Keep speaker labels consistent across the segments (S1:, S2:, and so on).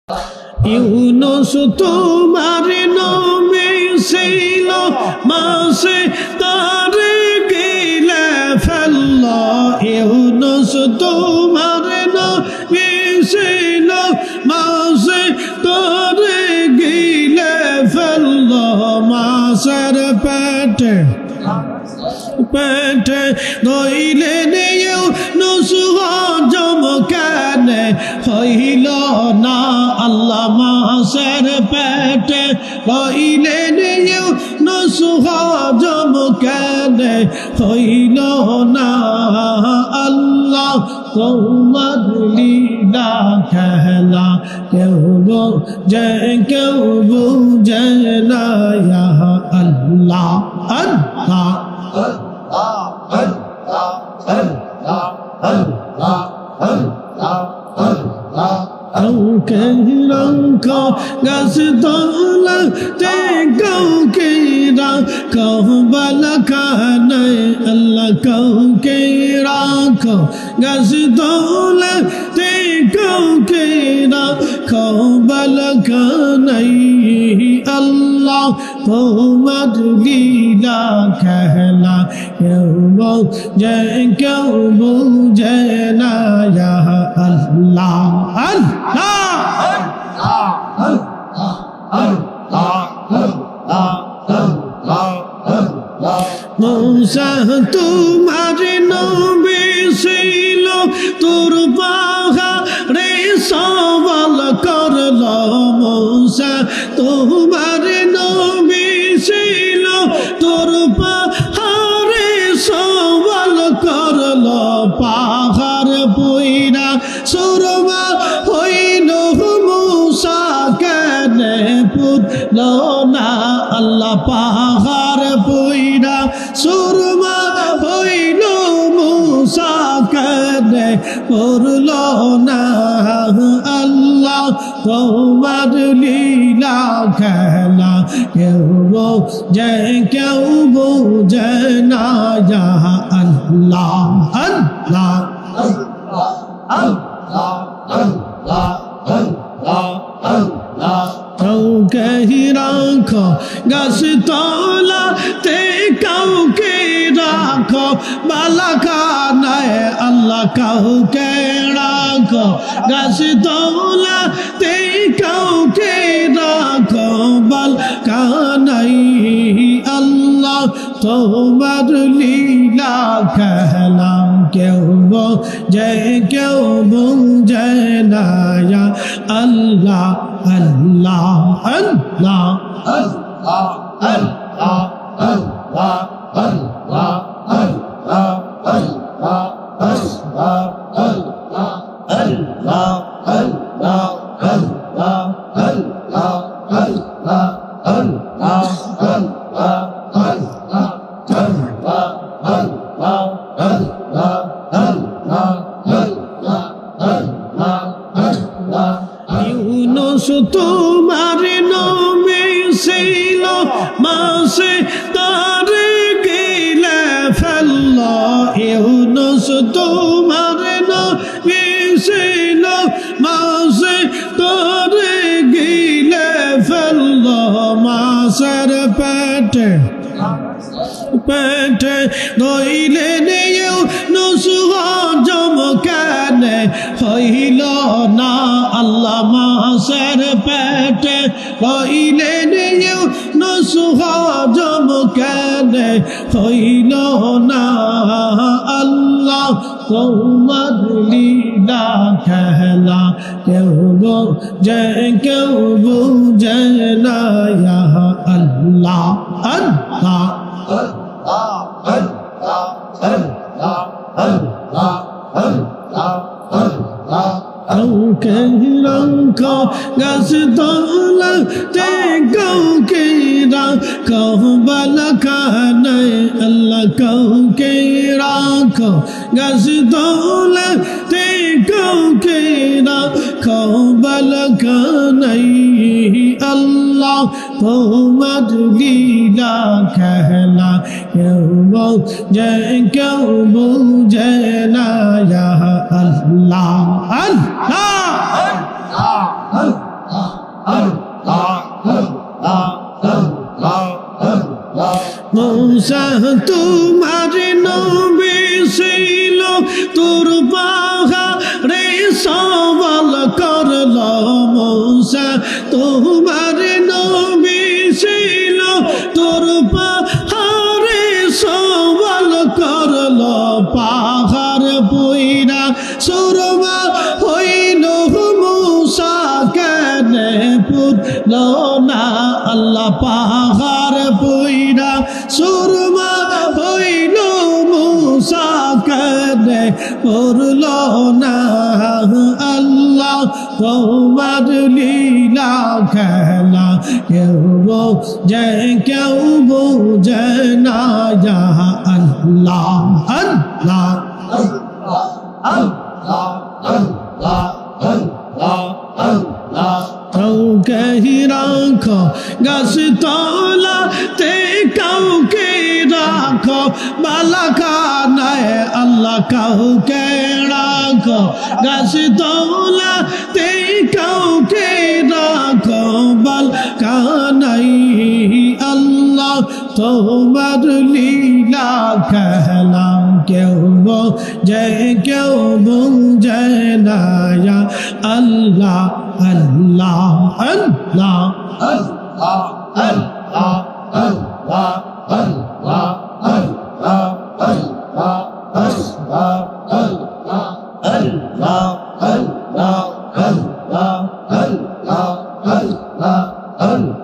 S1: ইউনুস তোমার নামে ছিল মাসে তারে গিলে ফেলল। ইউনুস তোমার নামে ছিল মাসে তারে গিলে ফেলল। মাসের পেটে পেটে ধইলেন ইউনুস হজম কেন হইল না। আল্লাহ মাসের পেটে ধইলেন ইউনুস হজম কেন হইল না। আল্লাহ তোমার লীলা খেলা কেউ বোঝে কেউ বুঝে না। ইয়া আল্লাহ আল্লাহ কাউকে রাখো গাছ তলাতে, কাউকে রাখো বালখানায়। আল্লাহ কাউকে রাখো গাছ তলাতে, কাউকে রাখো বালখানায়। আল্লাহ তোমার লীলা খেলা কেউ বোঝে কেউ বুঝে না। ইয়া আল্লাহ মূসা তোমার নবী ছিল, তোর পাহাড়ে সওয়াল করল। মূসা তোমার নবী ছিল, তোর পাহাড়ে সওয়াল করল। পাহাড় পুইরা সুরমা হইল, মূসা কেন পুতল না। আল্লাহ পাহাড় পুইরা সুরমা হইল, মূসা কেন পুরল না। আল্লাহ তোমার লীলা খেলা কেউ বোঝে কেউ বুঝে না। ইয়া আল্লাহ আল্লাহ কাউকে রাখো গাছ তলাতে, কাউকে রাখো বালখানায়। আল্লাহ কাউকে রাখো গাছ তলাতে, কাউকে রাখো বালখানায়। আল্লাহ তোমার লীলা খেলা কেউ বোঝে কেউ বুঝে না। ইয়া আল্লাহ আল্লাহ আল্লাহ আল্লাহ আল্লাহ আল্লাহ আল্লাহ আল্লাহ আল্লাহ আল্লাহ আল্লাহ আল্লাহ আল্লাহ আল্লাহ আল্লাহ আল্লাহ ইউনুস তোমার নামে ছিল মাসে তারে গিলে ফেলল। ইউনুস তোমার নামে ছিল মাসে তারে গিলে ফেলল। মাসের পেটে পেটে ধইলেন ইউনুস হজম কেন হইল না। আল্লাহ মাসের পেটে ধইলেন ইউনুস হজম কেন হইল না। আল্লাহ তোমার লীলা খেলা কেউ বোঝে কেউ বুঝে না। ইয়া আল্লাহ আল্লাহ কাউকে রাখো গাছ তলাতে, কাউকে রাখো বালখানায়। আল্লাহ কাউকে রাখো গাছ তলাতে, কাউকে রাখো বালখানায়। আল্লাহ তোমার লীলা খেলা কেউ বোঝে কেউ বুঝে না। ইয়া আল্লাহ আল্লাহ মূসা তোমার নবী ছিল তোর পাহাড়ে সওয়াল করল মূসা তোমার নবী ছিল তোর পাহাড়ে সওয়াল করল পাহাড় পইরা সুরমা হইল মূসা কেন পুতল না আল্লাহ পাহাড় পইরা সুরমা হইল মূসা কেন পড়ল না আল্লাহ তোমার লীলা খেলা কেউ যে কেউ বোঝে না ইয়া আল্লাহ আল্লাহ কাউকে রাখো গাছ তলাতে কাউকে রাখো বালাখানায় আল্লাহ কাউকে রাখো গাছ তলাতে কাউকে রাখো বালাখানায় আল্লাহ তোমার লীলা খেলা কেউ যে কেউ বুঝে না ইয়া আল্লাহ আল্লাহ আল্লাহ আল্লাহ আল্লাহ আল্লাহ আল্লাহ আল্লাহ আল্লাহ আল্লাহ আল্লাহ আল্লাহ আল্লাহ আল্লাহ আল্লাহ আল্লাহ আল্লাহ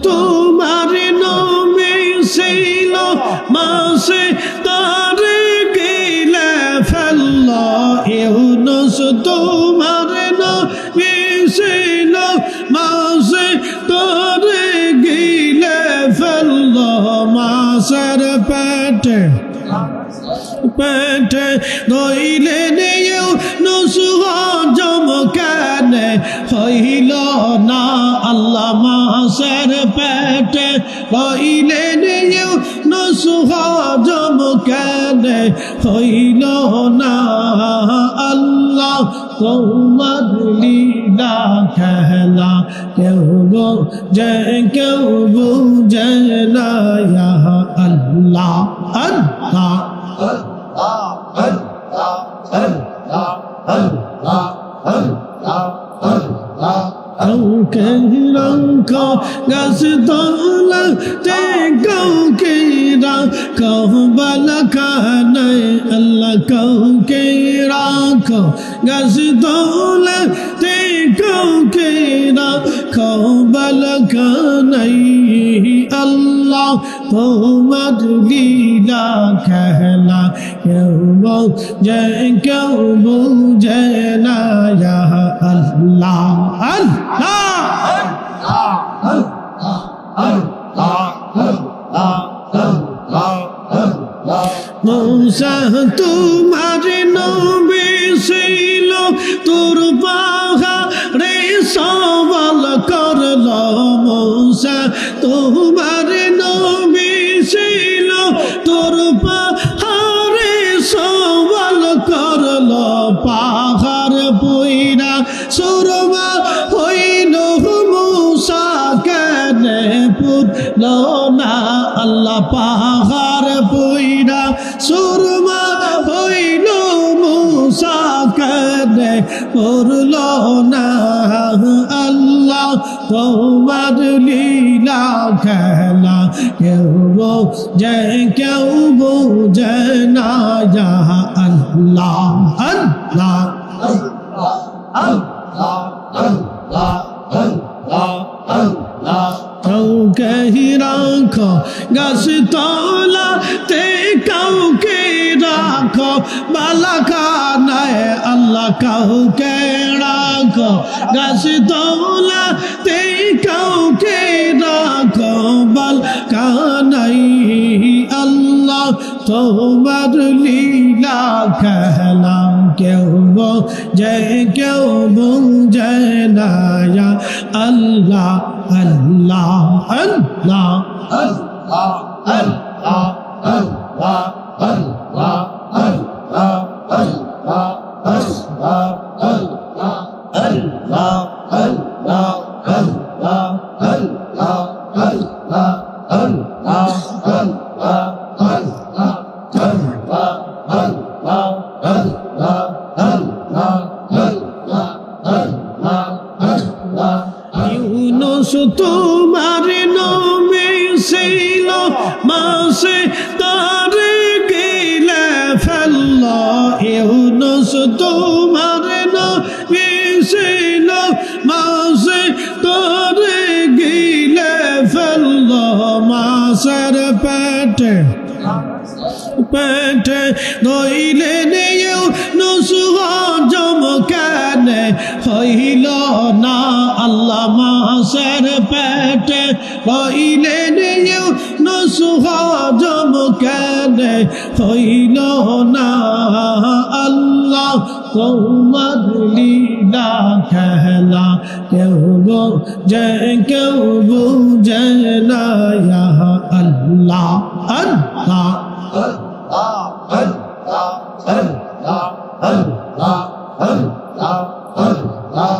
S1: তোমার নবী ছিল মাসে তার গিলে ফেলল ইউনুস তোমার নবী ছিল মাসে তার গিলে ফেলল মাসের পেটে পেটে রইলেন ইউনুস হজম কেন হইল না আল্লাহ মাসের পেটে রইলেন ইউনুস হজম কেন হইল না আল্লাহ তোমার লীলা খেলা কেউ যে কেউ বুঝে না ইয়া আল্লাহ আল্লাহ কাউকে রাখো গাছ তলাতে কাউকে রাখো বালাখানায় আল্লাহ কাউকে রাখো গাছ তলাতে কাউকে রাখো বালাখানায় আল্লাহ তোমার লীলা খেলা কেউ যে কেউ বুঝে না ইয়া আল্লাহ মূসা তোমার নবী ছিল তোর পাহাড়ে সওয়াল করল মূসা তোমার নবী ছিল তোর পাহাড়ে সওয়াল করল পাহাড় পইরা সুরমা হইল মূসা কেন পুতল না আল্লাহ পাহাড় পইরা সুরমা হইল মূসা কেন পড়ল না আল্লাহ তোমার লীলা খেলা কেউ যে কেউ বুঝে না ইয়া আল্লাহ আল্লাহ কাউকে রাখো গাছ তলাতে কাউকে রাখো বালাখানায় আল্লাহ কাউকে রাখো গাছ তলাতে কাউকে রাখো বালাখানায় আল্লাহ তোমার লীলা খেলা কেউ বোঝে কেউ বুঝে না ইয়া আল্লাহ আল্লাহ আল্লাহ আল্লাহ আল্লাহ আল্লাহ আল্লাহ আল্লাহ আল্লাহ আল্লাহ আল্লাহ আল্লাহ আল্লাহ আল্লাহ আল্লাহ আল্লাহ ইউনুস তোমার নামে ছিল মাসে তারে গিলে ফেলল ইউনুস তোমার নামে ছিল মাসে তারে গিলে ফেলল মাসের পেটে পেটে ধইলেন ইউনুস হজম কেন হইল না আল্লাহ মাসের পেটে হইলেন ইউনুস হজম কেন হইল না আল্লাহ তোমার লীলা খেলা কেউ বোঝে কেউ বুঝে না ইয়া আল্লাহ আল্লাহ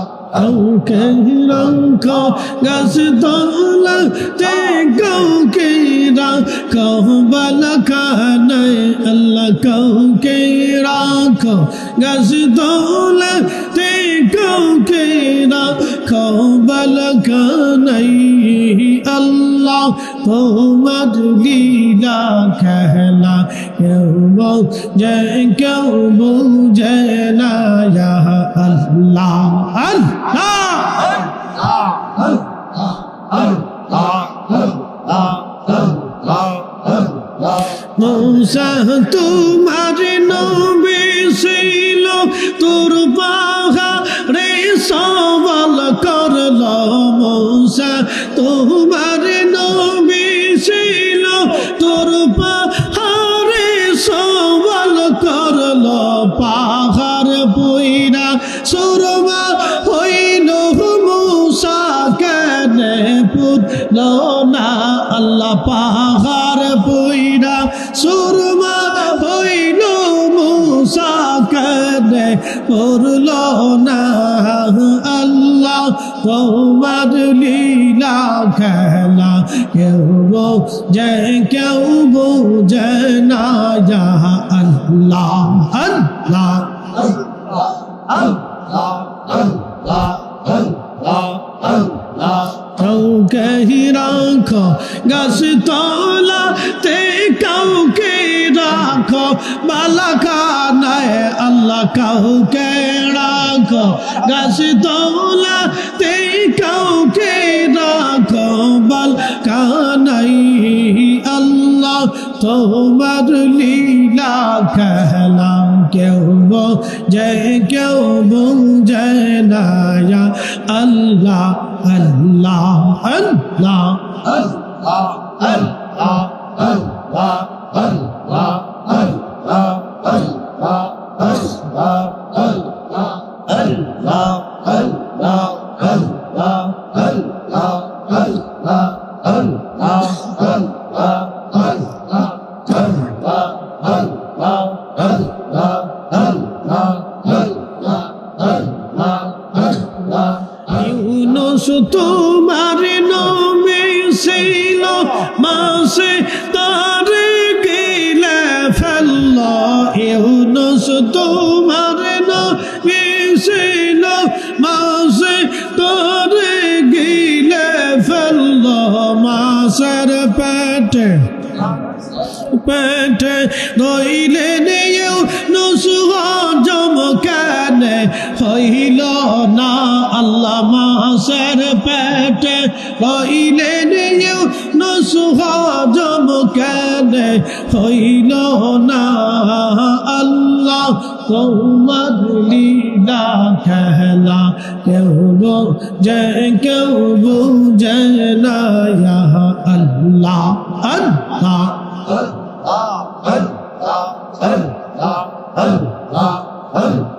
S1: কাউকে রাখো গাছ তলাতে কাউকে রাখো বালাখানায় আল্লাহ কাউকে রাখো গাছ তলাতে কাউকে রাখো বালাখানায় আল্লাহ তোমার লীলা খেলা কেউ বোঝে কেউ বুঝে না ইয়া আল্লাহ আল্লাহ মূসা তোমার নবী ছিল তোর পাহাড়ে সওয়াল করল মূসা তোমার নবী ছিল তোর পাহাড়ে সওয়াল করল পাহাড় পুইরা সুরমা হইল মূসা কেন পুতল না আল্লাহ পাহাড় পুইরা সুরমা হইল মূসা কেন পুরল না আল্লাহ তোমার লীলা খেলা কেউ বোঝে কেউ বুঝে না ইয়া আল্লাহ আল্লাহ কাউকে রাখো গাছ তলাতে কাউকে রাখো বালাখানায় আল্লাহ কাউকে রাখো গাছ তলাতে কাউকে রাখো বালাখানায় আল্লাহ তোমার লীলা খেলা কেউ বোঝে কেউ বুঝে না ইয়া আল্লাহ আল্লাহ আল্লাহ আল্লাহ আল্লাহ আল্লাহ আল্লাহ আল্লাহ আল্লাহ আল্লাহ আল্লাহ আল্লাহ আল্লাহ আল্লাহ আল্লাহ আল্লাহ আল্লাহ ইউনুস তোমার নামে ছিল মাসে তারে গিলে ফেলল ইউনুস তোমার নামে ছিল মাসে তারে গিলে ফেলল মাসের পেটে পেটে ধইলেন ইউনুস হজম কেন হইল না আল্লাহ মাসের পেটে হইলেন ইউনুস হজম কেন হইল না আল্লাহ তোমার লীলা খেলা কেউ বোঝে কেউ বুঝে না ইয়া আল্লাহ আল্লাহ আল্লাহ আল্লাহ আল্লাহ আল্লাহ